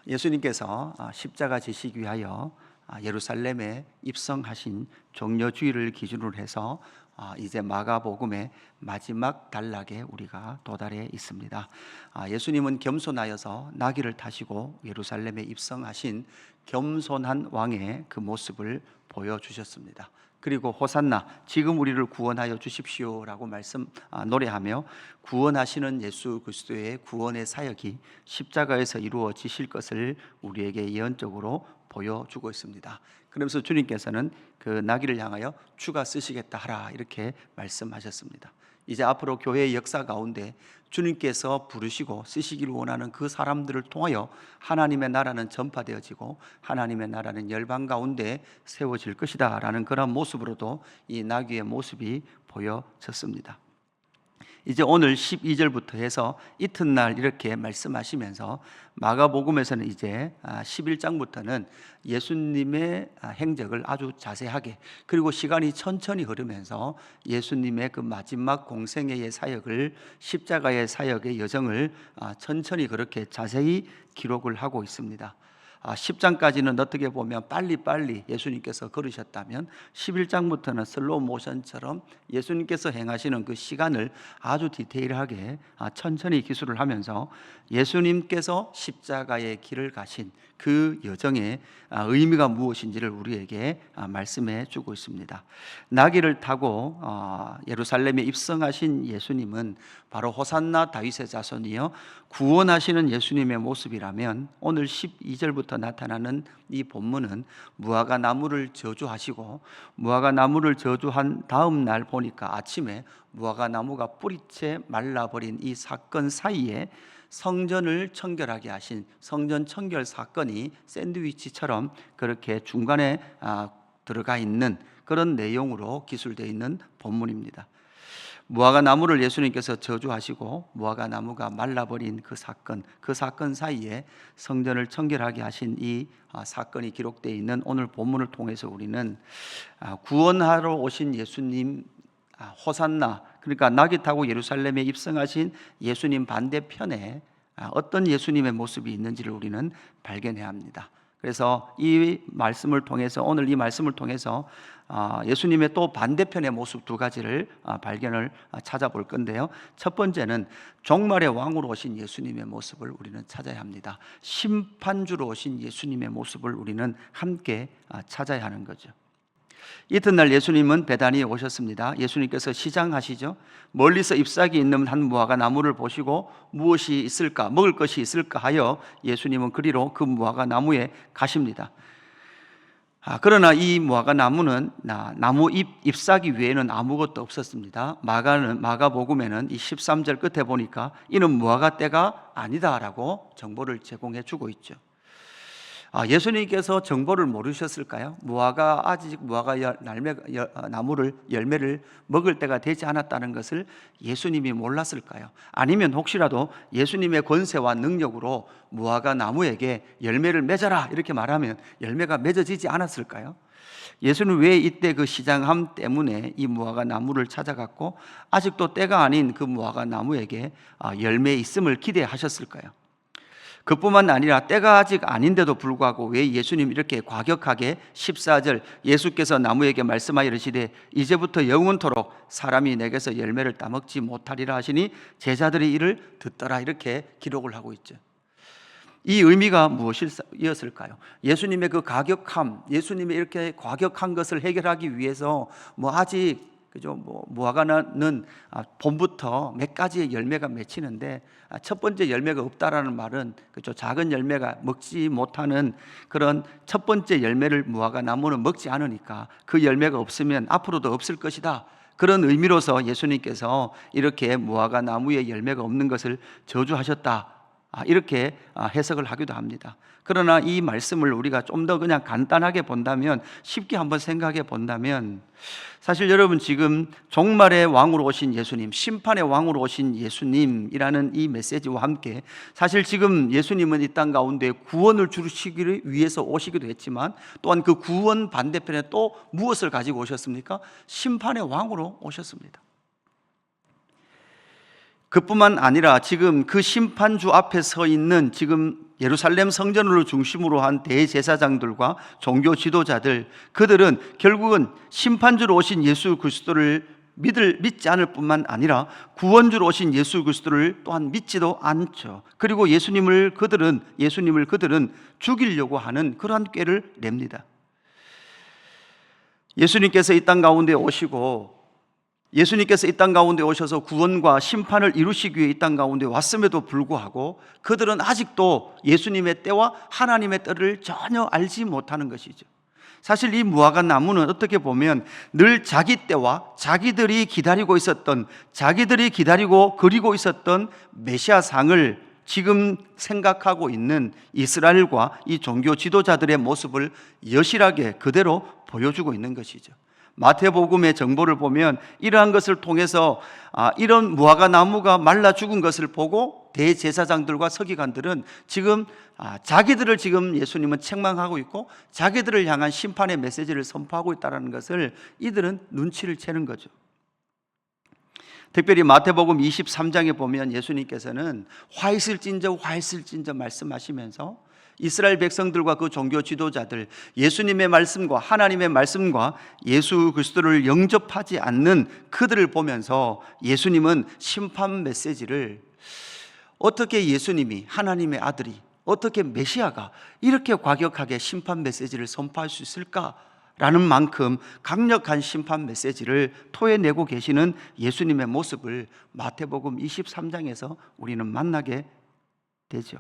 예수님께서 십자가 지시기 위하여 예루살렘에 입성하신 종려주일을 기준으로 해서 이제 마가복음의 마지막 단락에 우리가 도달해 있습니다. 예수님은 겸손하여서 나귀를 타시고 예루살렘에 입성하신 겸손한 왕의 그 모습을 보여주셨습니다. 그리고 호산나 지금 우리를 구원하여 주십시오라고 노래하며 구원하시는 예수 그리스도의 구원의 사역이 십자가에서 이루어지실 것을 우리에게 예언적으로 보여주고 있습니다. 그러면서 주님께서는 그 나귀를 향하여 주가 쓰시겠다 하라 이렇게 말씀하셨습니다. 이제 앞으로 교회의 역사 가운데 주님께서 부르시고 쓰시기를 원하는 그 사람들을 통하여 하나님의 나라는 전파되어지고 하나님의 나라는 열방 가운데 세워질 것이다 라는 그런 모습으로도 이 나귀의 모습이 보여졌습니다. 이제 오늘 12절부터 해서 이튿날 이렇게 말씀하시면서 마가복음에서는 이제 11장부터는 예수님의 행적을 아주 자세하게, 그리고 시간이 천천히 흐르면서 예수님의 그 마지막 공생애의 사역을, 십자가의 사역의 여정을 천천히 그렇게 자세히 기록을 하고 있습니다. 10장까지는 어떻게 보면 빨리빨리 예수님께서 걸으셨다면 11장부터는 슬로우 모션처럼 예수님께서 행하시는 그 시간을 아주 디테일하게 천천히 기술을 하면서 예수님께서 십자가의 길을 가신 그 여정의 의미가 무엇인지를 우리에게 말씀해 주고 있습니다. 나귀를 타고 예루살렘에 입성하신 예수님은 바로 호산나 다윗의 자손이여 구원하시는 예수님의 모습이라면, 오늘 12절부터 나타나는 이 본문은 무화과 나무를 저주하시고 무화과 나무를 저주한 다음 날 보니까 아침에 무화과 나무가 뿌리채 말라버린 이 사건 사이에 성전을 청결하게 하신 성전 청결 사건이 샌드위치처럼 그렇게 중간에 들어가 있는 그런 내용으로 기술되어 있는 본문입니다. 무화과 나무를 예수님께서 저주하시고 무화과 나무가 말라버린 그 사건 사이에 성전을 청결하게 하신 이 사건이 기록되어 있는 오늘 본문을 통해서 우리는 구원하러 오신 예수님, 호산나, 그러니까 나귀 타고 예루살렘에 입성하신 예수님 반대편에 어떤 예수님의 모습이 있는지를 우리는 발견해야 합니다. 그래서 이 말씀을 통해서, 오늘 이 말씀을 통해서 예수님의 또 반대편의 모습 두 가지를 발견을 찾아볼 건데요. 첫 번째는 종말의 왕으로 오신 예수님의 모습을 우리는 찾아야 합니다. 심판주로 오신 예수님의 모습을 우리는 함께 찾아야 하는 거죠. 이튿날 예수님은 베다니에 오셨습니다. 예수님께서 시장하시죠. 멀리서 잎사귀 있는 한 무화과 나무를 보시고 무엇이 있을까, 먹을 것이 있을까 하여 예수님은 그리로 그 무화과 나무에 가십니다. 그러나 이 무화과 나무는 나무 잎사귀 외에는 아무것도 없었습니다. 마가복음에는 이 13절 끝에 보니까 이는 무화과 때가 아니다라고 정보를 제공해 주고 있죠. 예수님께서 정보를 모르셨을까요? 아직 무화과 나무를 열매를 먹을 때가 되지 않았다는 것을 예수님이 몰랐을까요? 아니면 혹시라도 예수님의 권세와 능력으로 무화과 나무에게 열매를 맺어라 이렇게 말하면 열매가 맺어지지 않았을까요? 예수는 왜 이때 그 시장함 때문에 이 무화과 나무를 찾아갔고 아직도 때가 아닌 그 무화과 나무에게 열매 있음을 기대하셨을까요? 그뿐만 아니라 때가 아직 아닌데도 불구하고 왜 예수님 이렇게 과격하게 14절 예수께서 나무에게 말씀하여 이르시되 이제부터 영원토록 사람이 내게서 열매를 따먹지 못하리라 하시니 제자들이 이를 듣더라 이렇게 기록을 하고 있죠. 이 의미가 무엇이었을까요? 예수님의 그 과격함, 예수님의 이렇게 과격한 것을 해결하기 위해서 아직 무화과는 봄부터 몇 가지의 열매가 맺히는데 첫 번째 열매가 없다라는 말은 작은 열매가 먹지 못하는 그런 첫 번째 열매를 무화과 나무는 먹지 않으니까 그 열매가 없으면 앞으로도 없을 것이다. 그런 의미로서 예수님께서 이렇게 무화과 나무에 열매가 없는 것을 저주하셨다. 이렇게 해석을 하기도 합니다. 그러나 이 말씀을 우리가 좀 더 그냥 간단하게 본다면, 쉽게 한번 생각해 본다면, 사실 여러분 지금 종말의 왕으로 오신 예수님, 심판의 왕으로 오신 예수님이라는 이 메시지와 함께 사실 지금 예수님은 이 땅 가운데 구원을 주시기 위해서 오시기도 했지만 또한 그 구원 반대편에 또 무엇을 가지고 오셨습니까? 심판의 왕으로 오셨습니다. 그뿐만 아니라 지금 그 심판주 앞에 서 있는 지금 예루살렘 성전을 중심으로 한 대제사장들과 종교 지도자들, 그들은 결국은 심판주로 오신 예수 그리스도를 믿지 않을 뿐만 아니라 구원주로 오신 예수 그리스도를 또한 믿지도 않죠. 그리고 예수님을 그들은 죽이려고 하는 그러한 꾀를 냅니다. 예수님께서 이 땅 가운데 오셔서 구원과 심판을 이루시기 위해 이 땅 가운데 왔음에도 불구하고 그들은 아직도 예수님의 때와 하나님의 때를 전혀 알지 못하는 것이죠. 사실 이 무화과 나무는 어떻게 보면 늘 자기 때와 자기들이 기다리고 그리고 있었던 메시아상을 지금 생각하고 있는 이스라엘과 이 종교 지도자들의 모습을 여실하게 그대로 보여주고 있는 것이죠. 마태복음의 정보를 보면 이러한 것을 통해서 이런 무화과 나무가 말라 죽은 것을 보고 대제사장들과 서기관들은 지금 자기들을 지금 예수님은 책망하고 있고 자기들을 향한 심판의 메시지를 선포하고 있다는 것을 이들은 눈치를 채는 거죠. 특별히 마태복음 23장에 보면 예수님께서는 화 있을진저 말씀하시면서 이스라엘 백성들과 그 종교 지도자들, 예수님의 말씀과 하나님의 말씀과 예수 그리스도를 영접하지 않는 그들을 보면서 예수님은 심판 메시지를 어떻게 예수님이 하나님의 아들이, 어떻게 메시아가 이렇게 과격하게 심판 메시지를 선포할 수 있을까라는 만큼 강력한 심판 메시지를 토해내고 계시는 예수님의 모습을 마태복음 23장에서 우리는 만나게 되죠.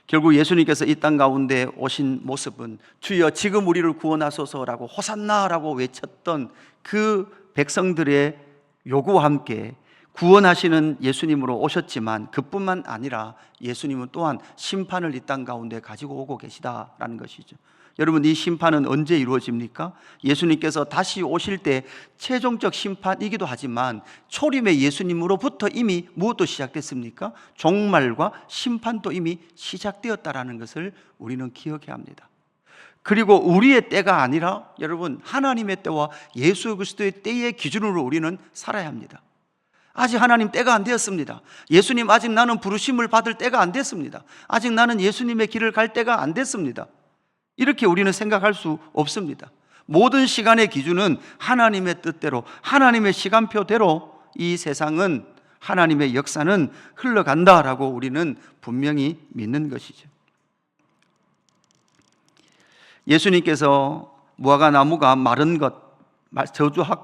결국 예수님께서 이 땅 가운데 오신 모습은 주여 지금 우리를 구원하소서라고 호산나라고 외쳤던 그 백성들의 요구와 함께 구원하시는 예수님으로 오셨지만 그뿐만 아니라 예수님은 또한 심판을 이 땅 가운데 가지고 오고 계시다라는 것이죠. 여러분, 이 심판은 언제 이루어집니까? 예수님께서 다시 오실 때 최종적 심판이기도 하지만 초림의 예수님으로부터 이미 무엇도 시작됐습니까? 종말과 심판도 이미 시작되었다라는 것을 우리는 기억해야 합니다. 그리고 우리의 때가 아니라 여러분 하나님의 때와 예수 그리스도의 때의 기준으로 우리는 살아야 합니다. 아직 하나님 때가 안 되었습니다. 예수님 아직 나는 부르심을 받을 때가 안 됐습니다. 아직 나는 예수님의 길을 갈 때가 안 됐습니다. 이렇게 우리는 생각할 수 없습니다. 모든 시간의 기준은 하나님의 뜻대로, 하나님의 시간표대로 이 세상은, 하나님의 역사는 흘러간다라고 우리는 분명히 믿는 것이죠. 예수님께서 무화과 나무가 마른 것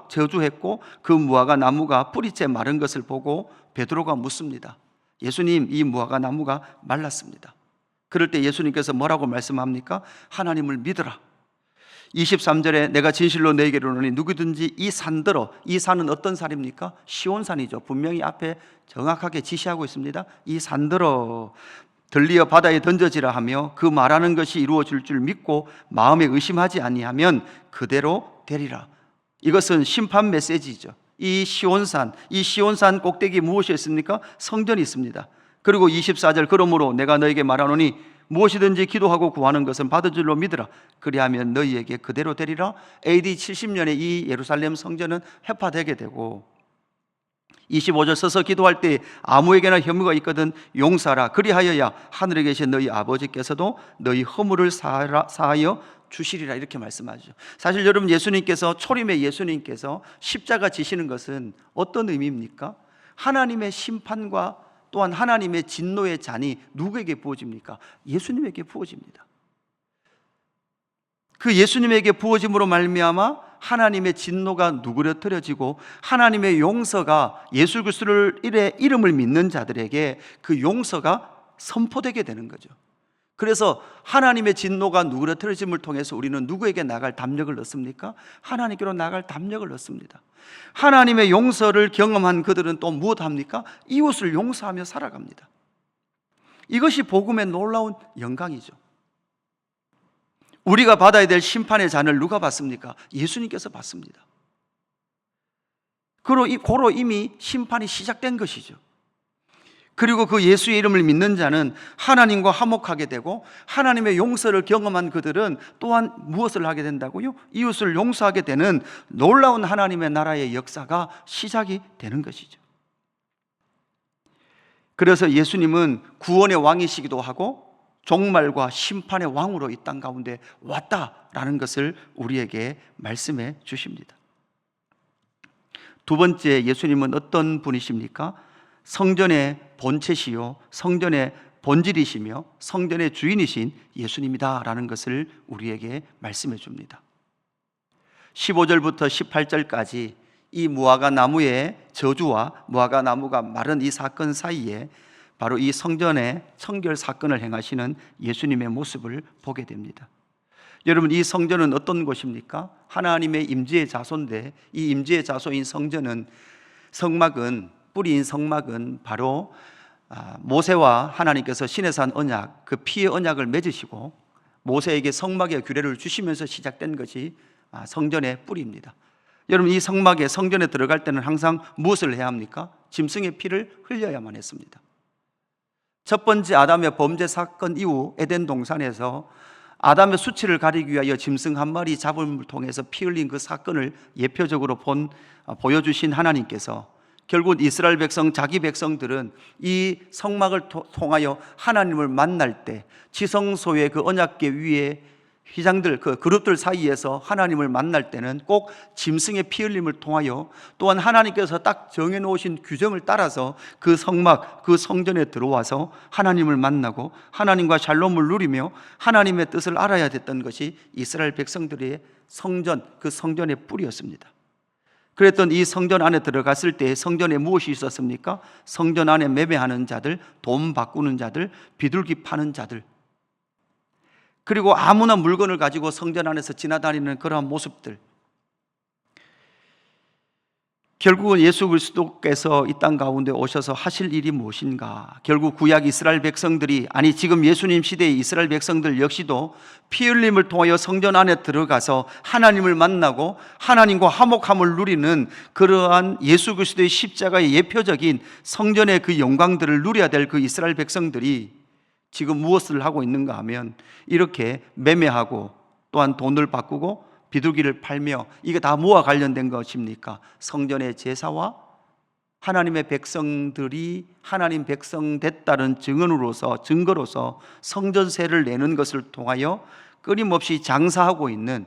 저주했고 그 무화과 나무가 뿌리째 마른 것을 보고 베드로가 묻습니다. 예수님, 이 무화과 나무가 말랐습니다. 그럴 때 예수님께서 뭐라고 말씀합니까? 하나님을 믿어라. 23절에 내가 진실로 너에게 이르노니 누구든지 이 산들어, 이 산은 어떤 산입니까? 시온산이죠. 분명히 앞에 정확하게 지시하고 있습니다. 이 산들어 들리어 바다에 던져지라 하며 그 말하는 것이 이루어질 줄 믿고 마음에 의심하지 아니하면 그대로 되리라. 이것은 심판 메시지죠. 이 시온산 꼭대기 무엇이 있습니까? 성전이 있습니다. 그리고 24절 그러므로 내가 너에게 말하노니 무엇이든지 기도하고 구하는 것은 받을 줄로 믿으라. 그리하면 너희에게 그대로 되리라. AD 70년에 이 예루살렘 성전은 회파되게 되고 25절 서서 기도할 때 아무에게나 혐의가 있거든 용서하라. 그리하여야 하늘에 계신 너희 아버지께서도 너희 허물을 사하여 주시리라. 이렇게 말씀하죠. 사실 여러분, 초림의 예수님께서 십자가 지시는 것은 어떤 의미입니까? 하나님의 심판과 또한 하나님의 진노의 잔이 누구에게 부어집니까? 예수님에게 부어집니다. 그 예수님에게 부어짐으로 말미암아 하나님의 진노가 누그러뜨려지고 하나님의 용서가 예수 그리스도를 이름을 믿는 자들에게 그 용서가 선포되게 되는 거죠. 그래서 하나님의 진노가 누그러뜨려짐을 통해서 우리는 누구에게 나갈 담력을 얻습니까? 하나님께로 나갈 담력을 얻습니다. 하나님의 용서를 경험한 그들은 또 무엇합니까? 이웃을 용서하며 살아갑니다. 이것이 복음의 놀라운 영광이죠. 우리가 받아야 될 심판의 잔을 누가 받습니까? 예수님께서 받습니다. 고로 이미 심판이 시작된 것이죠. 그리고 그 예수의 이름을 믿는 자는 하나님과 화목하게 되고 하나님의 용서를 경험한 그들은 또한 무엇을 하게 된다고요? 이웃을 용서하게 되는 놀라운 하나님의 나라의 역사가 시작이 되는 것이죠. 그래서 예수님은 구원의 왕이시기도 하고 종말과 심판의 왕으로 이 땅 가운데 왔다라는 것을 우리에게 말씀해 주십니다. 두 번째, 예수님은 어떤 분이십니까? 성전의 본체시요 성전의 본질이시며 성전의 주인이신 예수님이다라는 것을 우리에게 말씀해 줍니다. 15절부터 18절까지 이 무화과 나무의 저주와 무화과 나무가 마른 이 사건 사이에 바로 이 성전의 청결 사건을 행하시는 예수님의 모습을 보게 됩니다. 여러분, 이 성전은 어떤 곳입니까? 하나님의 임재의 자소인데, 이 임재의 자소인 성전은 뿌리인 성막은 바로 모세와 하나님께서 시내산 언약, 그 피의 언약을 맺으시고 모세에게 성막의 규례를 주시면서 시작된 것이 성전의 뿌리입니다. 여러분, 이 성전에 들어갈 때는 항상 무엇을 해야 합니까? 짐승의 피를 흘려야만 했습니다. 첫 번째 아담의 범죄 사건 이후 에덴 동산에서 아담의 수치를 가리기 위하여 짐승 한 마리 잡음을 통해서 피 흘린 그 사건을 예표적으로 보여주신 하나님께서 결국 이스라엘 백성, 자기 백성들은 이 성막을 통하여 하나님을 만날 때 지성소의 그 언약궤 위에 휘장들, 그 그룹들 사이에서 하나님을 만날 때는 꼭 짐승의 피 흘림을 통하여 또한 하나님께서 딱 정해놓으신 규정을 따라서 그 성막, 그 성전에 들어와서 하나님을 만나고 하나님과 샬롬을 누리며 하나님의 뜻을 알아야 됐던 것이 이스라엘 백성들의 성전, 그 성전의 뿌리였습니다. 그랬던 이 성전 안에 들어갔을 때 성전에 무엇이 있었습니까? 성전 안에 매매하는 자들, 돈 바꾸는 자들, 비둘기 파는 자들, 그리고 아무나 물건을 가지고 성전 안에서 지나다니는 그러한 모습들. 결국은 예수 그리스도께서 이 땅 가운데 오셔서 하실 일이 무엇인가? 결국 구약 이스라엘 백성들이, 아니 지금 예수님 시대의 이스라엘 백성들 역시도 피 흘림을 통하여 성전 안에 들어가서 하나님을 만나고 하나님과 화목함을 누리는 그러한 예수 그리스도의 십자가의 예표적인 성전의 그 영광들을 누려야 될 그 이스라엘 백성들이 지금 무엇을 하고 있는가 하면 이렇게 매매하고 또한 돈을 바꾸고 비둘기를 팔며, 이게 다 뭐와 관련된 것입니까? 성전의 제사와 하나님의 백성들이 하나님 백성 됐다는 증거로서 성전세를 내는 것을 통하여 끊임없이 장사하고 있는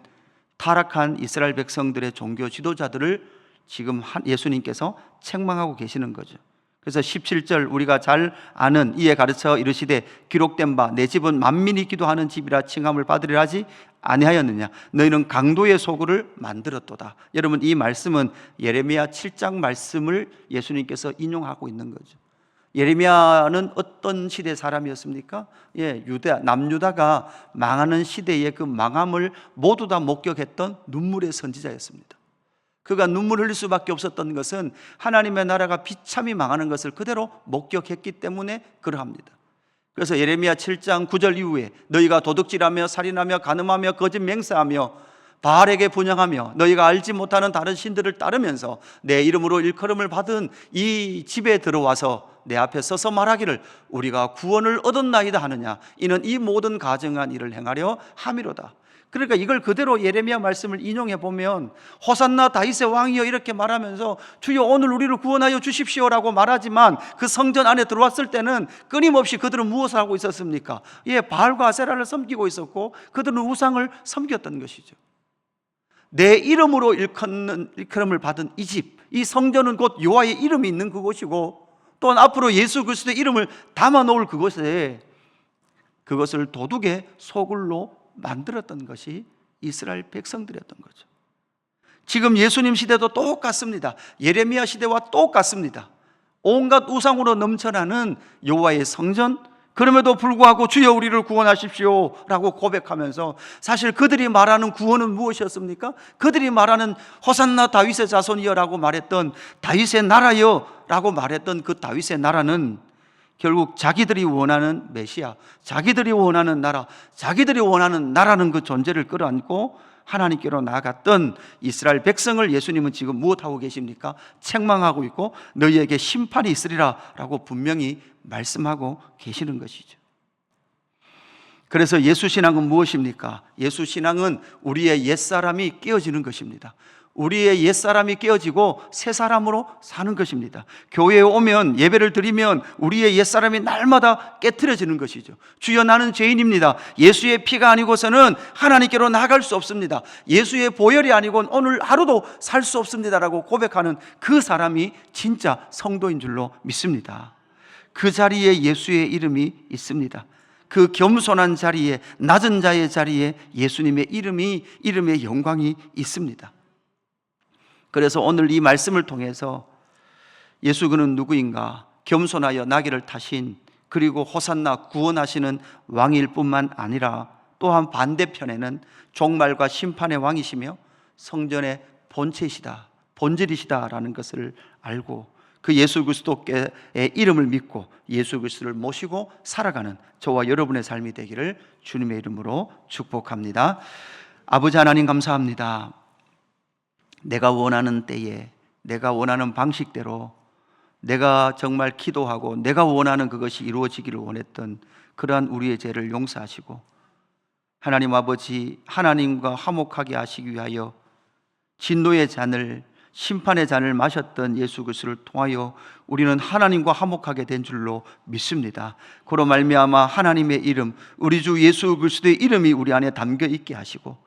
타락한 이스라엘 백성들의 종교 지도자들을 지금 예수님께서 책망하고 계시는 거죠. 그래서 17절 우리가 잘 아는 이에 가르쳐 이르시되 기록된 바 내 집은 만민이 기도하는 집이라 칭함을 받으리라 하지 아니하였느냐? 너희는 강도의 소굴을 만들었도다. 여러분, 이 말씀은 예레미야 7장 말씀을 예수님께서 인용하고 있는 거죠. 예레미야는 어떤 시대 사람이었습니까? 남유다가 망하는 시대의 그 망함을 모두 다 목격했던 눈물의 선지자였습니다. 그가 눈물 흘릴 수밖에 없었던 것은 하나님의 나라가 비참히 망하는 것을 그대로 목격했기 때문에 그러합니다. 그래서 예레미야 7장 9절 이후에 너희가 도둑질하며 살인하며 간음하며 거짓 맹세하며 바알에게 분향하며 너희가 알지 못하는 다른 신들을 따르면서 내 이름으로 일컬음을 받은 이 집에 들어와서 내 앞에 서서 말하기를 우리가 구원을 얻었나이다 하느냐? 이는 이 모든 가증한 일을 행하려 함이로다. 그러니까 이걸 그대로 예레미야 말씀을 인용해 보면 호산나 다윗의 왕이여 이렇게 말하면서 주여 오늘 우리를 구원하여 주십시오라고 말하지만 그 성전 안에 들어왔을 때는 끊임없이 그들은 무엇을 하고 있었습니까? 바알과 아세라를 섬기고 있었고 그들은 우상을 섬겼던 것이죠. 내 이름으로 일컬음을 받은 이 집, 이 성전은 곧 여호와의 이름이 있는 그곳이고 또한 앞으로 예수 그리스도의 이름을 담아 놓을 그곳에 그것을 도둑의 소굴로 만들었던 것이 이스라엘 백성들이었던 거죠. 지금 예수님 시대도 똑같습니다. 예레미야 시대와 똑같습니다. 온갖 우상으로 넘쳐나는 여호와의 성전, 그럼에도 불구하고 주여 우리를 구원하십시오 라고 고백하면서 사실 그들이 말하는 구원은 무엇이었습니까? 그들이 말하는 호산나 다윗의 자손이여 라고 말했던 다윗의 나라여 라고 말했던 그 다윗의 나라는 결국 자기들이 원하는 메시아, 자기들이 원하는 나라, 자기들이 원하는 나라는 그 존재를 끌어안고 하나님께로 나아갔던 이스라엘 백성을 예수님은 지금 무엇하고 계십니까? 책망하고 있고 너희에게 심판이 있으리라 라고 분명히 말씀하고 계시는 것이죠. 그래서 예수신앙은 무엇입니까? 예수신앙은 우리의 옛사람이 깨어지는 것입니다. 우리의 옛사람이 깨어지고 새 사람으로 사는 것입니다. 교회에 오면, 예배를 드리면 우리의 옛사람이 날마다 깨트려지는 것이죠. 주여, 나는 죄인입니다. 예수의 피가 아니고서는 하나님께로 나갈 수 없습니다. 예수의 보혈이 아니고는 오늘 하루도 살 수 없습니다라고 고백하는 그 사람이 진짜 성도인 줄로 믿습니다. 그 자리에 예수의 이름이 있습니다. 그 겸손한 자리에, 낮은 자의 자리에 예수님의 이름의 영광이 있습니다. 그래서 오늘 이 말씀을 통해서 예수 그는 누구인가? 겸손하여 나귀를 타신, 그리고 호산나 구원하시는 왕일 뿐만 아니라 또한 반대편에는 종말과 심판의 왕이시며 성전의 본질이시다라는 것을 알고 그 예수 그리스도의 이름을 믿고 예수 그리스도를 모시고 살아가는 저와 여러분의 삶이 되기를 주님의 이름으로 축복합니다. 아버지 하나님, 감사합니다. 내가 원하는 때에, 내가 원하는 방식대로, 내가 정말 기도하고 내가 원하는 그것이 이루어지기를 원했던 그러한 우리의 죄를 용서하시고, 하나님 아버지, 하나님과 화목하게 하시기 위하여 진노의 잔을, 심판의 잔을 마셨던 예수 그리스도를 통하여 우리는 하나님과 화목하게 된 줄로 믿습니다. 그로 말미암아 하나님의 이름, 우리 주 예수 그리스도의 이름이 우리 안에 담겨 있게 하시고,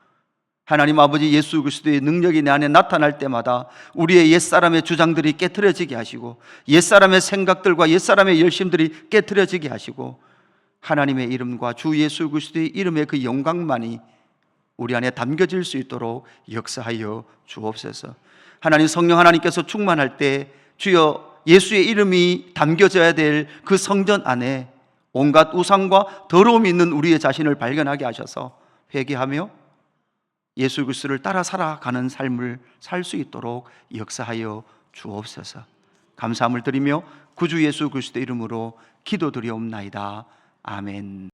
하나님 아버지, 예수 그리스도의 능력이 내 안에 나타날 때마다 우리의 옛사람의 주장들이 깨트려지게 하시고, 옛사람의 생각들과 옛사람의 열심들이 깨트려지게 하시고, 하나님의 이름과 주 예수 그리스도의 이름의 그 영광만이 우리 안에 담겨질 수 있도록 역사하여 주옵소서. 하나님, 성령 하나님께서 충만할 때 주여 예수의 이름이 담겨져야 될 그 성전 안에 온갖 우상과 더러움이 있는 우리의 자신을 발견하게 하셔서 회개하며 예수 그리스도를 따라 살아가는 삶을 살 수 있도록 역사하여 주옵소서. 감사함을 드리며 구주 예수 그리스도 이름으로 기도드리옵나이다. 아멘.